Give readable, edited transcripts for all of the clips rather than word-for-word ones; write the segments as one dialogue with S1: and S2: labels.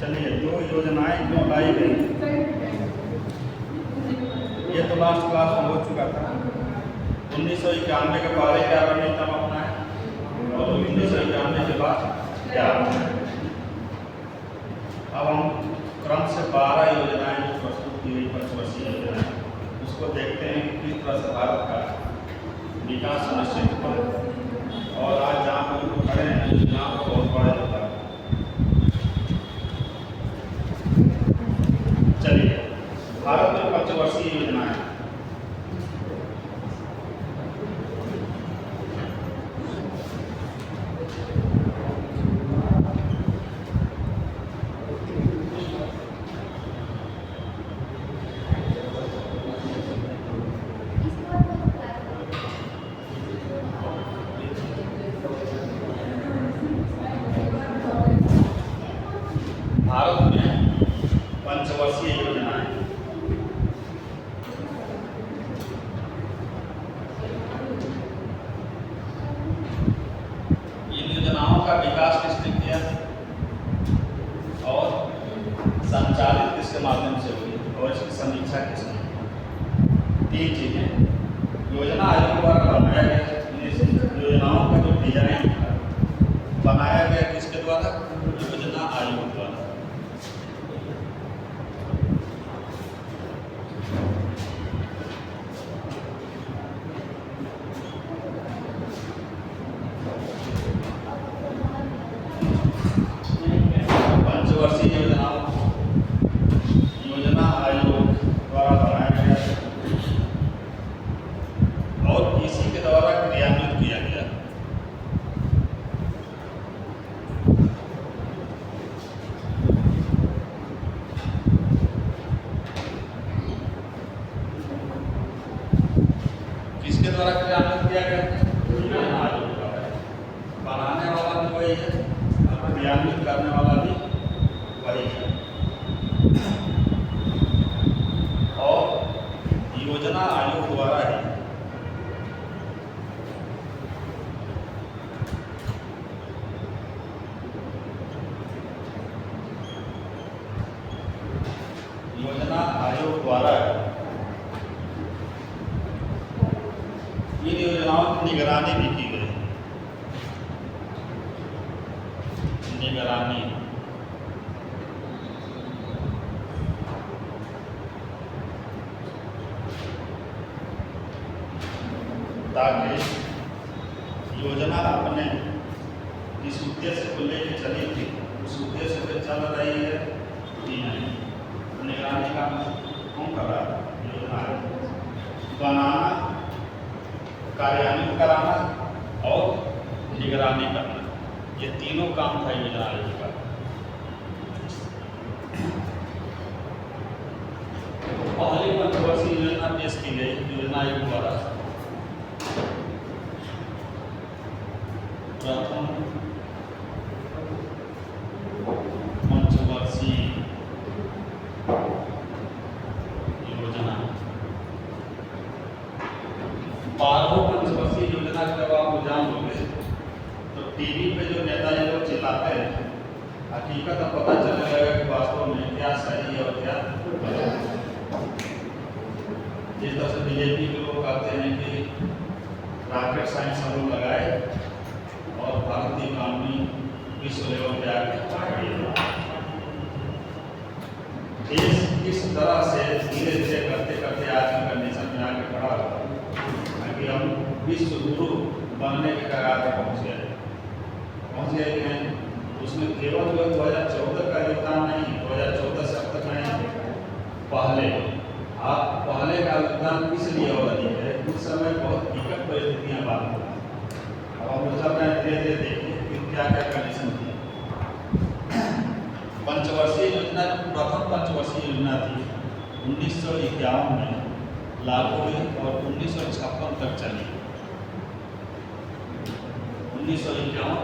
S1: चलिए, दो योजनाएं क्यों लाई गई, ये तो लास्ट क्लास में हो चुका था। 1991 के पहले क्या रणनीति अपना है और 1991 के बाद क्या। अब हम क्रम से 12 योजनाएं जो प्रस्तुत की गई पंचवर्षीय योजनाएं, उसको देखते हैं कि किस तरह से भारत का विकास सुनिश्चित हो। और आज जहाँ पर खड़े हैं योजनाओं को बहुत बड़ा होता है। चलिए, भारत में पंचवर्षीय योजनाएं, भारत में पंचवर्षीय योजनाएं, इन योजनाओं का विकास किसने किया और संचालित किसके माध्यम से हुई और इसकी समीक्षा किसने। 3 चीजें योजना आयोग द्वारा बनाया गया। योजनाओं का जो डिजाइन बनाया गया किसके द्वारा, योजना आयोग द्वारा। पंचवर्षीय योजनाओं योजना आयोग द्वारा बनाया गया और इसी के द्वारा क्रियान्वित किया गया। किसके द्वारा क्रियान्वित किया गया, योजना आयोग द्वारा। बनाने वाला भी वही है, क्रियान्वित करने वाला भी वही है। और योजना आयोग द्वारा ही इन योजनाओं की निगरानी भी की गई। निगरानी ताकि योजना अपने जिस उद्देश्य को लेकर चली थी उस उद्देश्य पे चल रही है कि नहीं। निगरानी का कौन कर रहा है, योजना बनाना, कार्यान्वित कराना और निगरानी करना, ये तीनों काम था योजना आयोग का। पहली पंचवर्षीय योजना पेश की गई योजना आयोग द्वारा। प्रथम पंचवर्षीय योजना, 12 पंचवर्षीय योजना जब आप जान लोगे तो टीवी पे जो नेताजी लोग चिल्लाते हैं, हकीकत अब पता चल जाएगा कि वास्तव में क्या सही है और क्या गलत। जिस तरह से बीजेपी के लोग कहते हैं कि रॉकेट साइंस हम लोग लगाए और भारतीय इकॉनमी विश्व लेवल पे आगे देश किस तरह से धीरे धीरे करते करते आज की कंडीशन में आगे खड़ा हुआ कि हम विश्व गुरु बनने के कगार पर पहुंच गए हैं। उसमें केवल जो 2014 का योगदान नहीं, 2014 से अब तक नहीं, पहले पंचवर्षीय योजना जो प्रथम पंचवर्षीय योजना थी 1951 में लागू हुई और 1956 तक चली। 1951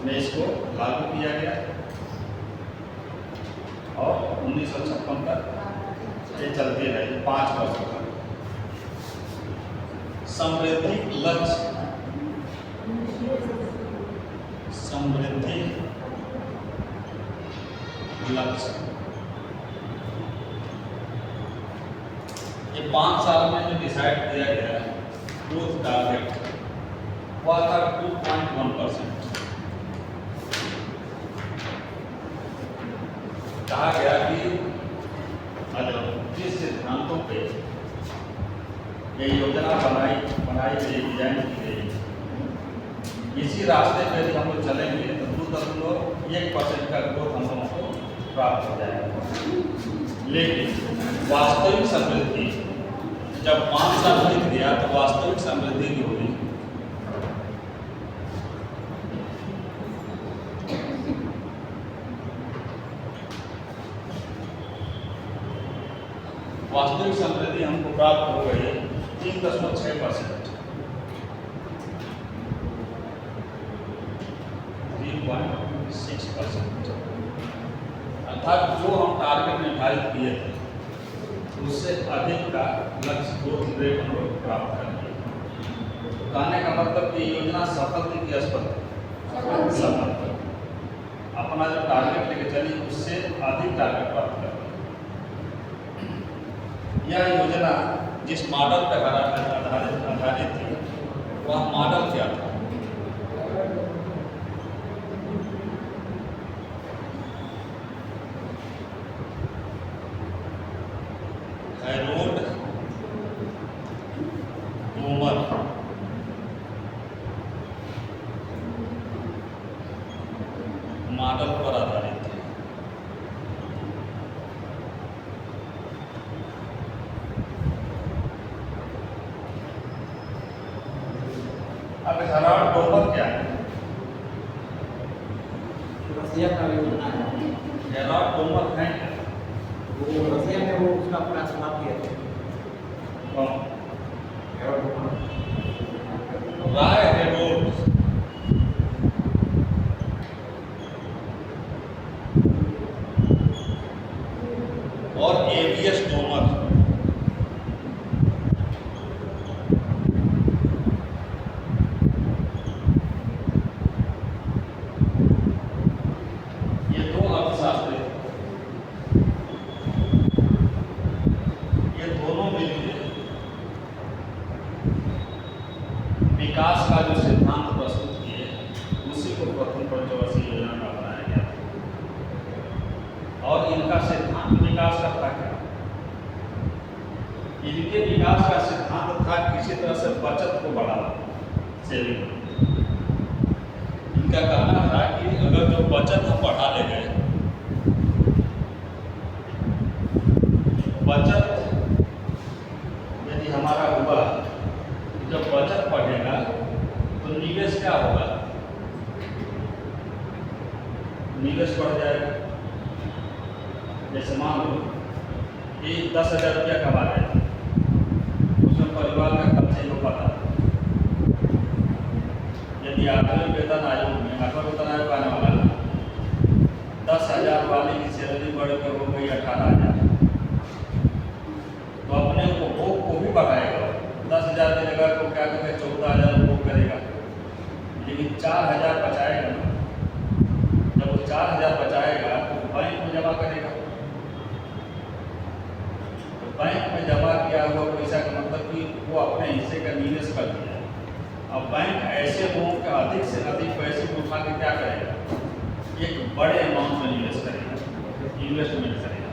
S1: में इसको लागू किया गया और 1956 तक ये चलती रही 5 वर्षों तक। समृद्धि लक्ष्य, समृद्धि लक्ष्य ये 5 साल में जो डिसाइड किया गया ग्रोथ टारगेट हुआ था 2.1%। कहा गया कि जिस सिद्धांतों पे ये योजना बनाई गई, डिजाइन की गई, इसी रास्ते पे यदि हम लोग चलेंगे तो 2.1% का ग्रोथ हम लोगों को प्राप्त हो जाएगा। लेकिन वास्तविक समृद्धि जब 5 साल बीत गया तो वास्तविक समृद्धि जो हुई वास्तविक समृद्धि हमको प्राप्त हो गई 3.6%, 3.6%। अर्थात जो हम टारगेट निर्धारित किए थे उससे अधिक का लक्ष्य ग्रोथ रेट हम लोग प्राप्त कर लिए। तो कहने का मतलब कि योजना सफल थी कि असफल थी? सफल। अपना जो टारगेट लेके चली उससे अधिक टारगेट प्राप्त कर। यह योजना जिस मॉडल पर आधारित थी वह मॉडल क्या था? हैरोल्ड डोमर मॉडल पर आधारित है। अब हैरोल्ड डोमर क्या है?
S2: रसिया का योजना है।
S1: हैरोल्ड डोमर है क्या?
S2: वो रसिया में वो उसका अपना समाप्त किया था।
S1: कौन?
S2: Harold Domar.
S1: राय हैरोल्ड और एबीएस डोमर ये दो अर्थशास्त्री ये दोनों मिलकर विकास का जो सिद्धांत प्रस्तुत किए उसी को प्रथम पंचवर्षीय योजना का बनाया गया और इनका सिद्धांत विकास का था क्या? इनके विकास का सिद्धांत था किसी तरह से बचत को बढ़ाना, सेविंग। इनका कहना था कि अगर जो बचत हम बढ़ा ले गए, बचत यदि हमारा हुआ, जब बचत बढ़ेगा तो निवेश क्या होगा? निवेश बढ़ जाएगा। जैसे मान लो कि 10,000 रुपया कमा रहे थे, उसमें परिवार का खर्च ही हो पाता। यदि आठवें वेतन आयोग में 8वां वेतन आयोग आने वाला है, 10,000 वाले की सैलरी बढ़कर हो गई 18,000, तो अपने उपभोग को भी बढ़ाएगा। 10,000 की जगह को क्या करेगा? 14,000 उपभोग करेगा, लेकिन 4,000 बचाएगा ना। जब वो 4,000 बचाएगा तो बैंक में जमा करेगा। बैंक में जमा किया हुआ पैसा का मतलब कि वो अपने हिस्से का निवेश कर दिया। अब बैंक ऐसे लोगों का अधिक से अधिक पैसे को उठा के क्या करेगा? एक बड़े अमाउंट में निवेश करेगा, इन्वेस्टमेंट करेगा।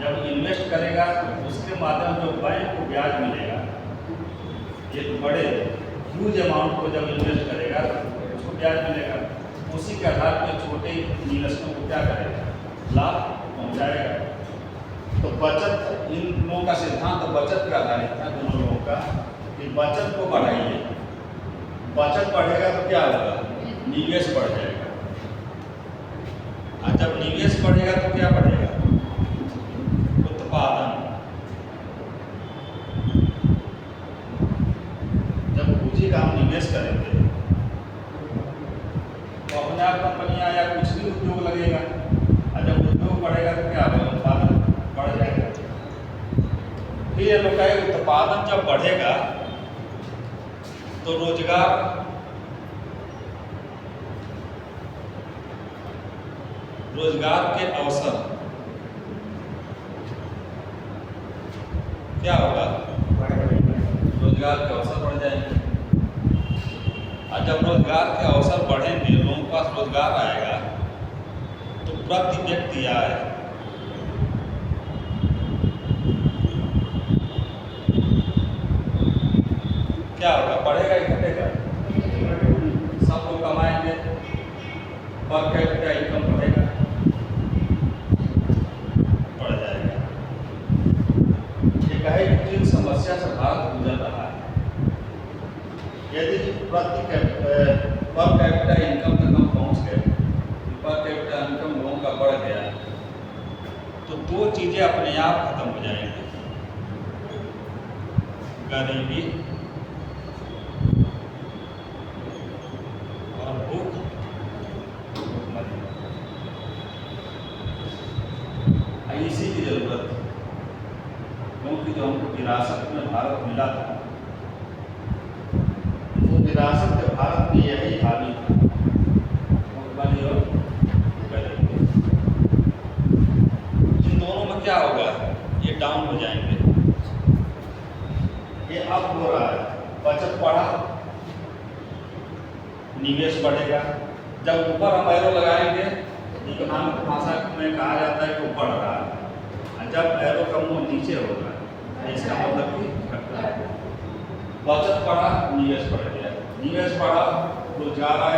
S1: जब इन्वेस्ट करेगा तो उसके माध्यम जो बैंक को ब्याज मिलेगा, एक बड़े ह्यूज अमाउंट को जब इन्वेस्ट करेगा तो उसको ब्याज मिलेगा। उसी के आधार पर छोटे निवेशकों को क्या करेगा? लाभ पहुँचाएगा। तो बचत, इन लोगों का सिद्धांत बचत पे आधारित था, दोनों लोगों का, कि बचत को बढ़ाइए। बचत बढ़ेगा तो क्या होगा? निवेश बढ़ जाएगा। जब निवेश बढ़ेगा तो क्या बढ़ेगा? उत्पादन। जब पूंजी का हम निवेश करेंगे तो अपने आप कंपनियां या कुछ भी उद्योग लगेगा, और जब उद्योग बढ़ेगा तो क्या होगा? उत्पादन बढ़ जाएगा। फिर ये लोग कहे उत्पादन जब बढ़ेगा तो रोजगार के अवसर क्या होगा? रोजगार के अवसर बढ़ जाएंगे। और जब रोजगार के अवसर बढ़ेंगे, लोगों के पास रोजगार आएगा तो प्रति व्यक्ति आय क्या होगा? बढ़ेगा ही घटेगा? सब लोग कमाएंगे, पर कैपिटा इनकम बढ़ेगा, बढ़ जाएगा। ये कहे कि जिन समस्या से भारत गुजर रहा है, यदि पर कैपिटा इनकम तक हम पहुंच गए, पर कैपिटा इनकम लोगों का बढ़ गया, तो दो चीजें अपने आप खत्म हो जाएंगी, गरीबी और भूख। इसी की जरूरत है, क्योंकि जो हमको विरासत में भारत मिला था, वो विरासत के भारत में यही हावी था, भूखमरी और गरीबी। इन दोनों में क्या होगा? ये डाउन हो जाएंगे। ये अब हो रहा है, बचत बढ़ा, निवेश बढ़ेगा। जब ऊपर हम एरो लगाएंगे, इकोनॉमिक भाषा में कहा जाता है कि वो बढ़ रहा है, और जब एरो का मुंह नीचे होगा इसका मतलब कि घट रहा है। बचत बढ़ा, निवेश बढ़ गया, निवेश बढ़ा, रोजगार आ